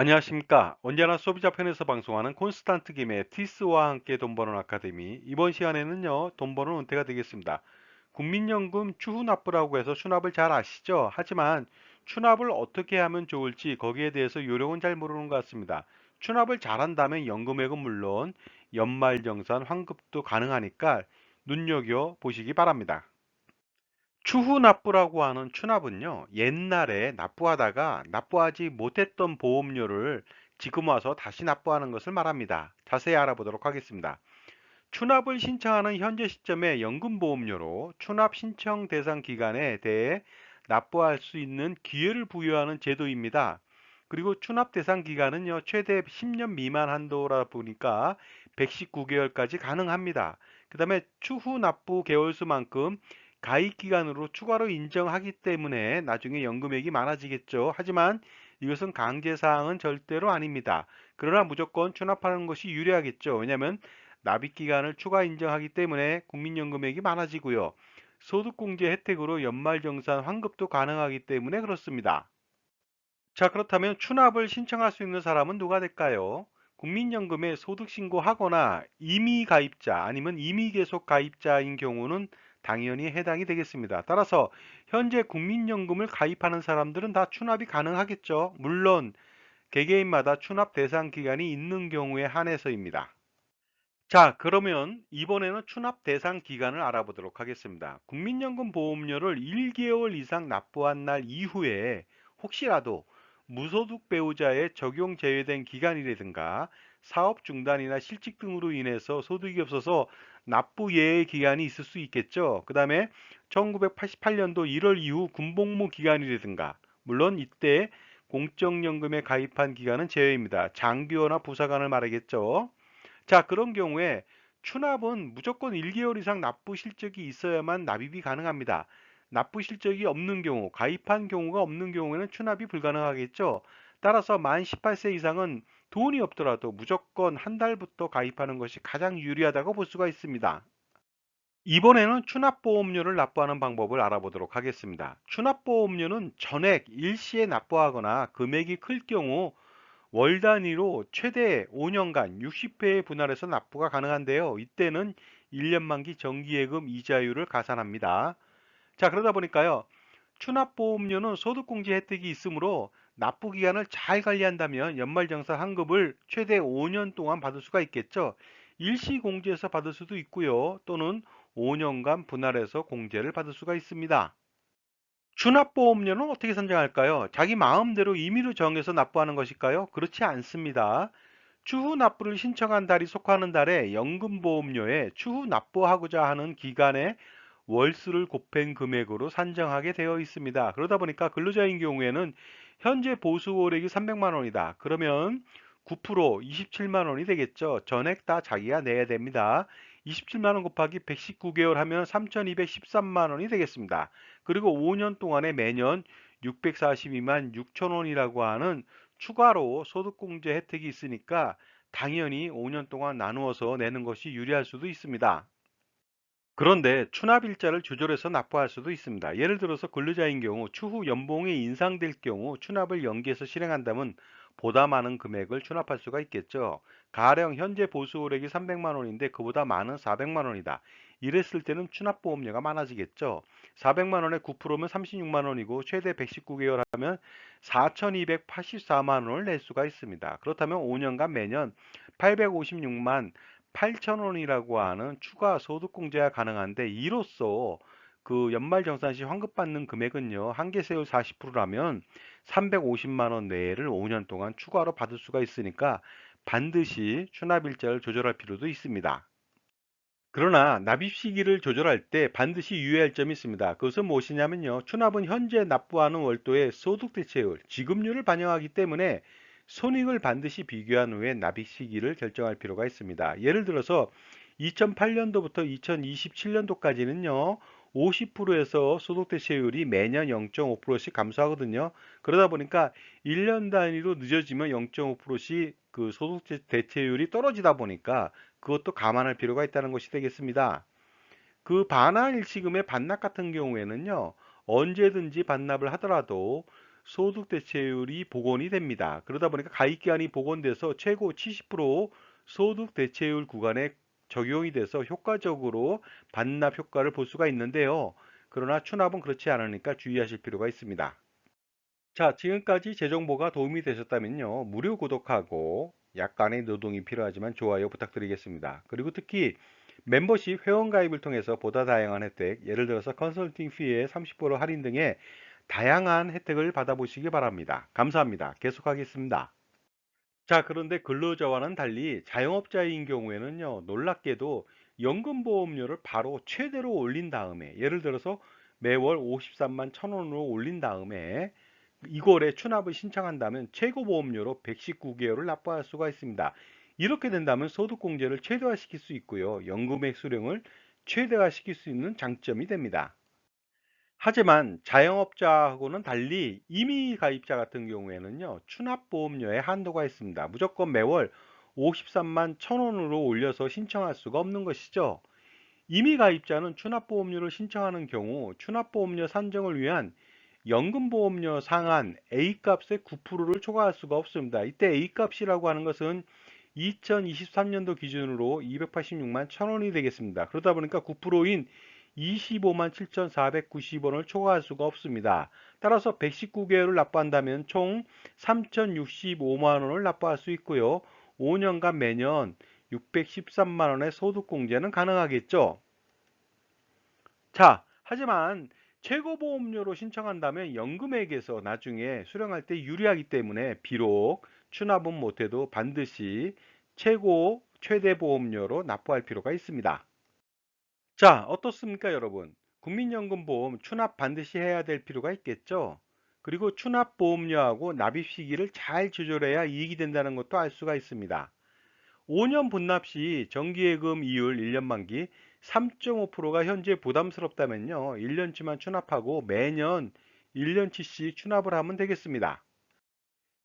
안녕하십니까. 언제나 소비자 편에서 방송하는 콘스탄트 김의 티스와 함께 돈 버는 아카데미. 이번 시간에는요, 돈 버는 은퇴가 되겠습니다. 국민연금 추후 납부라고 해서 추납을 잘 아시죠? 하지만 추납을 어떻게 하면 좋을지 거기에 대해서 요령은 잘 모르는 것 같습니다. 추납을 잘한다면 연금액은 물론 연말정산 환급도 가능하니까 눈여겨 보시기 바랍니다. 추후 납부라고 하는 추납은요, 옛날에 납부하다가 납부하지 못했던 보험료를 지금 와서 다시 납부하는 것을 말합니다. 자세히 알아보도록 하겠습니다. 추납을 신청하는 현재 시점의 연금보험료로 추납 신청 대상 기간에 대해 납부할 수 있는 기회를 부여하는 제도입니다. 그리고 추납 대상 기간은요, 최대 10년 미만 한도라 보니까 119개월까지 가능합니다. 그 다음에 추후 납부 개월수만큼 가입 기간으로 추가로 인정하기 때문에 나중에 연금액이 많아지겠죠. 하지만 이것은 강제 사항은 절대로 아닙니다. 그러나 무조건 추납하는 것이 유리하겠죠. 왜냐하면 납입 기간을 추가 인정하기 때문에 국민연금액이 많아지고요. 소득공제 혜택으로 연말정산 환급도 가능하기 때문에 그렇습니다. 자, 그렇다면 추납을 신청할 수 있는 사람은 누가 될까요? 국민연금에 소득신고하거나 이미 가입자 아니면 이미 계속 가입자인 경우는 당연히 해당이 되겠습니다. 따라서 현재 국민연금을 가입하는 사람들은 다 추납이 가능하겠죠. 물론 개개인마다 추납 대상 기간이 있는 경우에 한해서입니다. 자, 그러면 이번에는 추납 대상 기간을 알아보도록 하겠습니다. 국민연금 보험료를 1개월 이상 납부한 날 이후에 혹시라도 무소득 배우자의 적용 제외된 기간이라든가 사업 중단이나 실직 등으로 인해서 소득이 없어서 납부 예외 기간이 있을 수 있겠죠. 그 다음에 1988년도 1월 이후 군복무 기간이라든가 물론 이때 공적연금에 가입한 기간은 제외입니다. 장기화나 부사관을 말하겠죠. 자, 그런 경우에 추납은 무조건 1개월 이상 납부 실적이 있어야만 납입이 가능합니다. 납부 실적이 없는 경우, 가입한 경우가 없는 경우에는 추납이 불가능하겠죠. 따라서 만 18세 이상은 돈이 없더라도 무조건 한 달부터 가입하는 것이 가장 유리하다고 볼 수가 있습니다. 이번에는 추납보험료를 납부하는 방법을 알아보도록 하겠습니다. 추납보험료는 전액 일시에 납부하거나 금액이 클 경우 월 단위로 최대 5년간 60회의 분할해서 납부가 가능한데요. 이때는 1년 만기 정기예금 이자율을 가산합니다. 자, 그러다 보니까요. 추납보험료는 소득공제 혜택이 있으므로 납부 기간을 잘 관리한다면 연말정산 환급을 최대 5년 동안 받을 수가 있겠죠. 일시공제해서 받을 수도 있고요. 또는 5년간 분할해서 공제를 받을 수가 있습니다. 추납보험료는 어떻게 선정할까요? 자기 마음대로 임의로 정해서 납부하는 것일까요? 그렇지 않습니다. 추후 납부를 신청한 달이 속하는 달에 연금보험료에 추후 납부하고자 하는 기간에 월수를 곱한 금액으로 산정하게 되어 있습니다. 그러다 보니까 근로자인 경우에는 현재 보수월액이 300만 원이다. 그러면 9% 27만 원이 되겠죠. 전액 다 자기가 내야 됩니다. 27만 원 곱하기 119개월 하면 3,213만 원이 되겠습니다. 그리고 5년 동안에 매년 642만 6천 원이라고 하는 추가로 소득공제 혜택이 있으니까 당연히 5년 동안 나누어서 내는 것이 유리할 수도 있습니다. 그런데 추납일자를 조절해서 납부할 수도 있습니다. 예를 들어서 근로자인 경우 추후 연봉이 인상될 경우 추납을 연기해서 실행한다면 보다 많은 금액을 추납할 수가 있겠죠. 가령 현재 보수월액이 300만 원인데 그보다 많은 400만 원이다. 이랬을 때는 추납보험료가 많아지겠죠. 400만 원에 9%면 36만 원이고 최대 119개월 하면 4,284만 원을 낼 수가 있습니다. 그렇다면 5년간 매년 856만 8천 원이라고 하는 추가 소득공제가 가능한데 이로써 그 연말정산 시 환급받는 금액은요. 한계세율 40%라면 350만 원 내외를 5년 동안 추가로 받을 수가 있으니까 반드시 추납일자를 조절할 필요도 있습니다. 그러나 납입 시기를 조절할 때 반드시 유의할 점이 있습니다. 그것은 무엇이냐면요. 추납은 현재 납부하는 월도의 소득 대체율, 지급률을 반영하기 때문에 손익을 반드시 비교한 후에 납입 시기를 결정할 필요가 있습니다. 예를 들어서 2008년도부터 2027년도까지는요. 50%에서 소득 대체율이 매년 0.5%씩 감소하거든요. 그러다 보니까 1년 단위로 늦어지면 0.5%씩 그 소득 대체율이 떨어지다 보니까 그것도 감안할 필요가 있다는 것이 되겠습니다. 그 반환 일시금의 반납 같은 경우에는요, 언제든지 반납을 하더라도 소득 대체율이 복원이 됩니다. 그러다 보니까 가입 기한이 복원돼서 최고 70% 소득 대체율 구간에 적용이 돼서 효과적으로 반납 효과를 볼 수가 있는데요. 그러나 추납은 그렇지 않으니까 주의하실 필요가 있습니다. 자, 지금까지 제 정보가 도움이 되셨다면요. 무료 구독하고 약간의 노동이 필요하지만 좋아요 부탁드리겠습니다. 그리고 특히 멤버십 회원 가입을 통해서 보다 다양한 혜택, 예를 들어서 컨설팅 피의 30% 할인 등의 다양한 혜택을 받아보시기 바랍니다. 감사합니다. 계속하겠습니다. 자, 그런데 근로자와는 달리 자영업자인 경우에는요, 놀랍게도 연금보험료를 바로 최대로 올린 다음에, 예를 들어서 매월 53만 1,000원으로 올린 다음에 2월에 추납을 신청한다면 최고보험료로 119개월을 납부할 수가 있습니다. 이렇게 된다면 소득공제를 최대화시킬 수 있고요, 연금액 수령을 최대화시킬 수 있는 장점이 됩니다. 하지만 자영업자하고는 달리 임의 가입자 같은 경우에는요, 추납보험료에 한도가 있습니다. 무조건 매월 53만 1,000원으로 올려서 신청할 수가 없는 것이죠. 임의 가입자는 추납보험료를 신청하는 경우 추납보험료 산정을 위한 연금보험료 상한 A값의 9%를 초과할 수가 없습니다. 이때 A값이라고 하는 것은 2023년도 기준으로 286만 1,000원이 되겠습니다. 그러다 보니까 9%인 25만 7,490원을 초과할 수가 없습니다. 따라서 119개월을 납부한다면 총 3,065만 원을 납부할 수 있고요. 5년간 매년 613만 원의 소득공제는 가능하겠죠. 자, 하지만 최고보험료로 신청한다면 연금액에서 나중에 수령할 때 유리하기 때문에 비록 추납은 못해도 반드시 최대 보험료로 납부할 필요가 있습니다. 자, 어떻습니까, 여러분? 국민연금보험 추납 반드시 해야 될 필요가 있겠죠? 그리고 추납보험료하고 납입 시기를 잘 조절해야 이익이 된다는 것도 알 수가 있습니다. 5년 분납 시 정기예금 이율 1년 만기 3.5%가 현재 부담스럽다면요, 1년치만 추납하고 매년 1년치씩 추납을 하면 되겠습니다.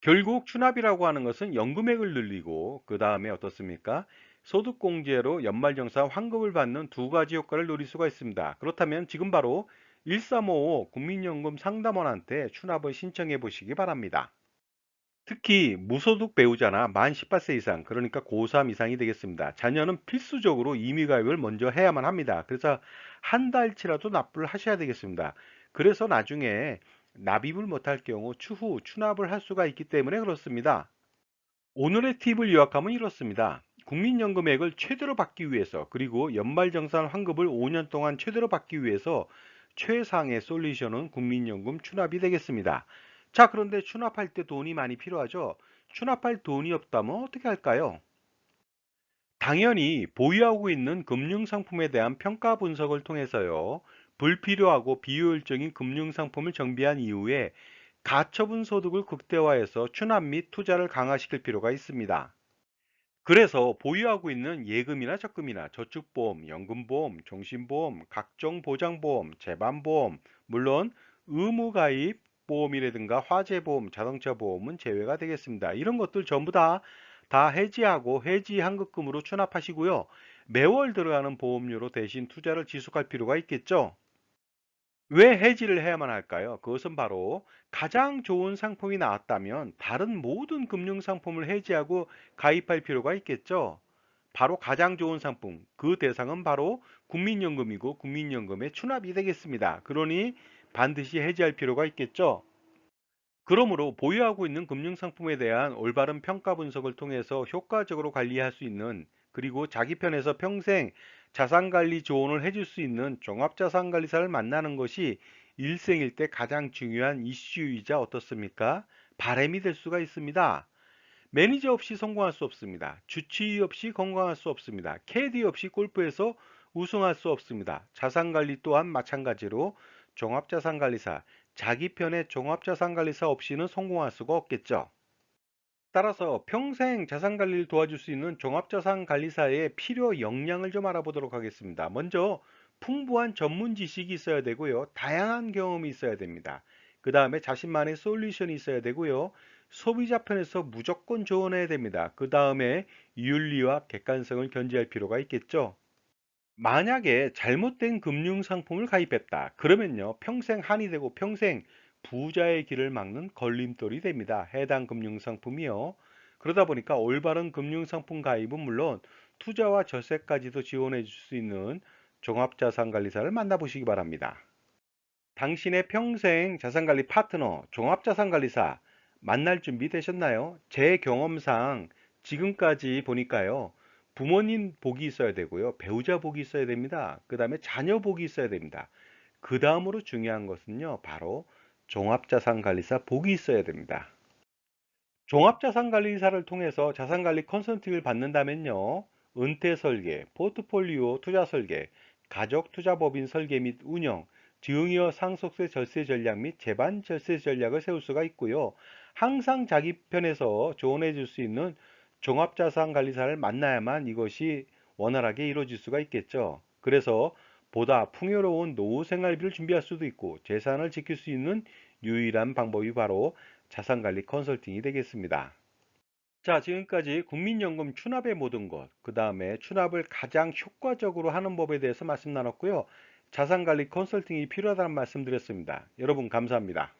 결국 추납이라고 하는 것은 연금액을 늘리고 그 다음에 어떻습니까? 소득공제로 연말정산 환급을 받는 두 가지 효과를 누릴 수가 있습니다. 그렇다면 지금 바로 1355 국민연금 상담원한테 추납을 신청해 보시기 바랍니다. 특히 무소득 배우자나 만 18세 이상, 그러니까 고3 이상이 되겠습니다. 자녀는 필수적으로 임의가입을 먼저 해야만 합니다. 그래서 한 달치라도 납부를 하셔야 되겠습니다. 그래서 나중에 납입을 못할 경우 추후 추납을 할 수가 있기 때문에 그렇습니다. 오늘의 팁을 요약하면 이렇습니다. 국민연금액을 최대로 받기 위해서, 그리고 연말정산 환급을 5년 동안 최대로 받기 위해서 최상의 솔루션은 국민연금 추납이 되겠습니다. 자, 그런데 추납할 때 돈이 많이 필요하죠? 추납할 돈이 없다면 어떻게 할까요? 당연히 보유하고 있는 금융상품에 대한 평가 분석을 통해서요, 불필요하고 비효율적인 금융상품을 정비한 이후에 가처분 소득을 극대화해서 추납 및 투자를 강화시킬 필요가 있습니다. 그래서 보유하고 있는 예금이나 적금이나 저축보험, 연금보험, 종신보험, 각종 보장보험, 재반보험, 물론 의무가입 보험이라든가 화재보험, 자동차보험은 제외가 되겠습니다. 이런 것들 전부 다 해지하고 해지 환급금으로 추납하시고요. 매월 들어가는 보험료로 대신 투자를 지속할 필요가 있겠죠. 왜 해지를 해야만 할까요? 그것은 바로 가장 좋은 상품이 나왔다면 다른 모든 금융 상품을 해지하고 가입할 필요가 있겠죠. 바로 가장 좋은 상품, 그 대상은 바로 국민연금이고 국민연금의 추납이 되겠습니다. 그러니 반드시 해지할 필요가 있겠죠. 그러므로 보유하고 있는 금융상품에 대한 올바른 평가 분석을 통해서 효과적으로 관리할 수 있는, 그리고 자기 편에서 평생 자산관리 조언을 해줄 수 있는 종합자산관리사를 만나는 것이 일생일 때 가장 중요한 이슈이자 어떻습니까? 바람이 될 수가 있습니다. 매니저 없이 성공할 수 없습니다. 주치의 없이 건강할 수 없습니다. 캐디 없이 골프에서 우승할 수 없습니다. 자산관리 또한 마찬가지로 종합자산관리사, 자기 편의 종합자산관리사 없이는 성공할 수가 없겠죠. 따라서 평생 자산관리를 도와줄 수 있는 종합자산관리사의 필요 역량을 좀 알아보도록 하겠습니다. 먼저 풍부한 전문 지식이 있어야 되고요. 다양한 경험이 있어야 됩니다. 그 다음에 자신만의 솔루션이 있어야 되고요. 소비자 편에서 무조건 조언해야 됩니다. 그 다음에 윤리와 객관성을 견지할 필요가 있겠죠. 만약에 잘못된 금융 상품을 가입했다, 그러면요, 평생 한이 되고 평생 부자의 길을 막는 걸림돌이 됩니다. 해당 금융상품이요. 그러다 보니까 올바른 금융상품 가입은 물론 투자와 절세까지도 지원해 줄 수 있는 종합자산관리사를 만나보시기 바랍니다. 당신의 평생 자산관리 파트너, 종합자산관리사 만날 준비 되셨나요? 제 경험상 지금까지 보니까요. 부모님 복이 있어야 되고요. 배우자 복이 있어야 됩니다. 그 다음에 자녀 복이 있어야 됩니다. 그 다음으로 중요한 것은요. 바로 종합자산관리사 복이 있어야 됩니다. 종합자산관리사를 통해서 자산관리 컨설팅을 받는다면요. 은퇴 설계, 포트폴리오 투자 설계, 가족 투자법인 설계 및 운영, 증여 상속세 절세 전략 및 재반 절세 전략을 세울 수가 있고요. 항상 자기 편에서 조언해 줄 수 있는 종합자산관리사를 만나야만 이것이 원활하게 이루어질 수가 있겠죠. 그래서 보다 풍요로운 노후 생활비를 준비할 수도 있고 재산을 지킬 수 있는 유일한 방법이 바로 자산관리 컨설팅이 되겠습니다. 자, 지금까지 국민연금 추납의 모든 것, 그 다음에 추납을 가장 효과적으로 하는 법에 대해서 말씀 나눴고요. 자산관리 컨설팅이 필요하다는 말씀 드렸습니다. 여러분 감사합니다.